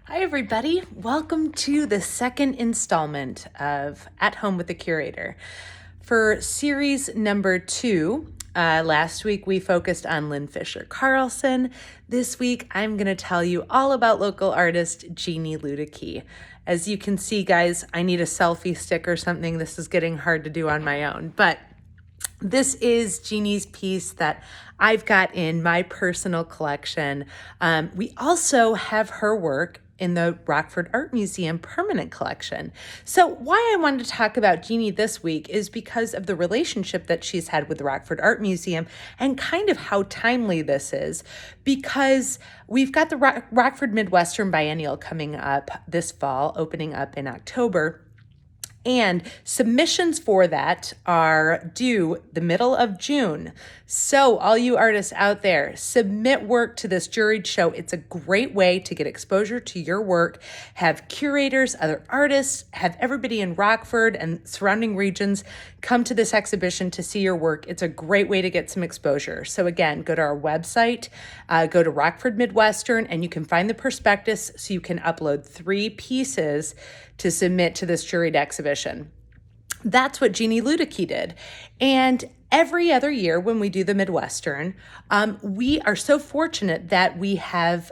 Hi, everybody. Welcome to the second installment of At Home with the Curator. For series number 2, last week we focused on Lynn Fisher Carlson. This week I'm going to tell you all about local artist Jeanne Ludeke. As you can see, guys, I need a selfie stick or something. This is getting hard to do on my own, but this is Jeanne's piece that I've got in my personal collection. We also have her work in the Rockford Art Museum permanent collection. So why I wanted to talk about Jeanne this week is because of the relationship that she's had with the Rockford Art Museum and kind of how timely this is, because we've got the Rockford Midwestern Biennial coming up this fall, opening up in October. And submissions for that are due the middle of June. So all you artists out there, submit work to this juried show. It's a great way to get exposure to your work, have curators, other artists, have everybody in Rockford and surrounding regions come to this exhibition to see your work. It's a great way to get some exposure. So again, go to our website, go to Rockford Midwestern, and you can find the prospectus so you can upload 3 pieces to submit to this juried exhibition. That's what Jeanne Ludeke did. And every other year when we do the Midwestern, we are so fortunate that we have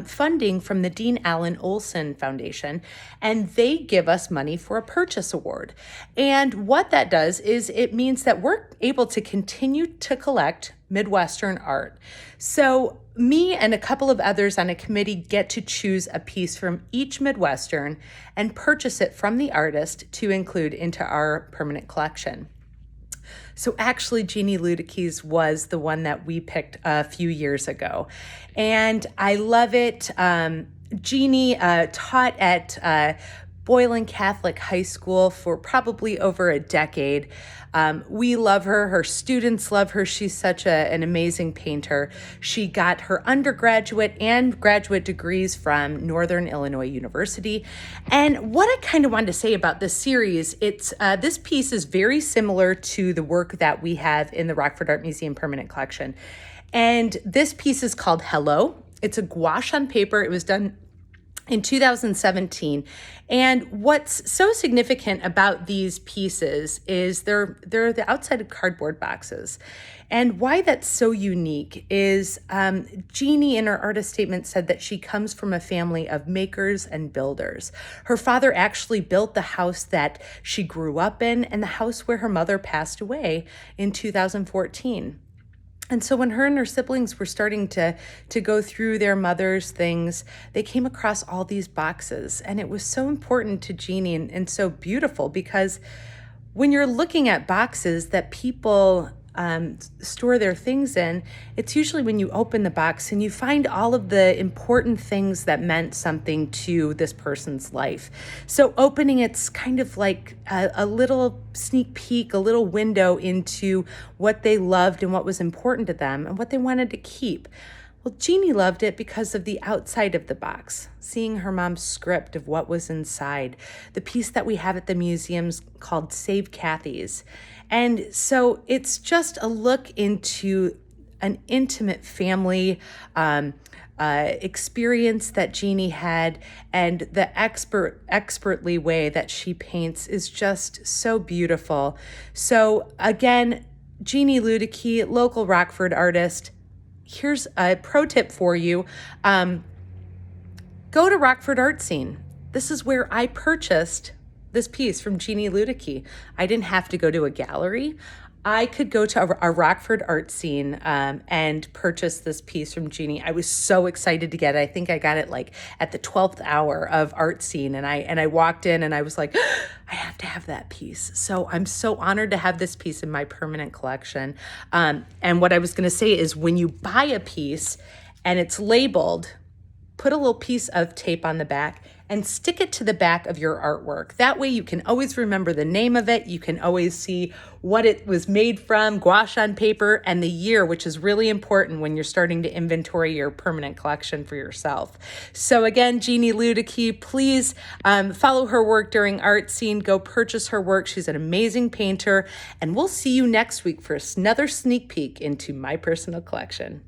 funding from the Dean Allen Olson Foundation, and they give us money for a purchase award. And what that does is it means that we're able to continue to collect Midwestern art. So me and a couple of others on a committee get to choose a piece from each Midwestern and purchase it from the artist to include into our permanent collection. So actually, Jeanne Ludeke's was the one that we picked a few years ago. And I love it. Jeanne taught at Boylan Catholic High School for probably over a decade. We love her. Her students love her. She's such an amazing painter. She got her undergraduate and graduate degrees from Northern Illinois University. And what I kind of wanted to say about this series, this piece is very similar to the work that we have in the Rockford Art Museum permanent collection. And this piece is called Hello. It's a gouache on paper. It was done in 2017. And what's so significant about these pieces is they're the outside of cardboard boxes. And why that's so unique is Jeanne in her artist statement said that she comes from a family of makers and builders. Her father actually built the house that she grew up in and the house where her mother passed away in 2014. And so when her and her siblings were starting to go through their mother's things, they came across all these boxes. And it was so important to Jeanne and so beautiful, because when you're looking at boxes that people store their things in, it's usually when you open the box and you find all of the important things that meant something to this person's life. So opening it's kind of like a little sneak peek, a little window into what they loved and what was important to them and what they wanted to keep. Well, Jeanne loved it because of the outside of the box, seeing her mom's script of what was inside, the piece that we have at the museum's called Save Kathy's. And so it's just a look into an intimate family experience that Jeanne had, and the expertly way that she paints is just so beautiful. So again, Jeanne Ludeke, local Rockford artist. Here's a pro tip for you. Go to Rockford Art Scene. This is where I purchased this piece from Jeanne Ludeke. I didn't have to go to a gallery. I could go to a Rockford Art Scene and purchase this piece from Jeanne. I was so excited to get it. I think I got it like at the 12th hour of Art Scene, and I walked in and I was like, I have to have that piece. So I'm so honored to have this piece in my permanent collection. And what I was going to say is, when you buy a piece and it's labeled, put a little piece of tape on the back and stick it to the back of your artwork. That way you can always remember the name of it. You can always see what it was made from, gouache on paper, and the year, which is really important when you're starting to inventory your permanent collection for yourself. So again, Jeanne Ludeke, please follow her work during Art Scene. Go purchase her work. She's an amazing painter. And we'll see you next week for another sneak peek into my personal collection.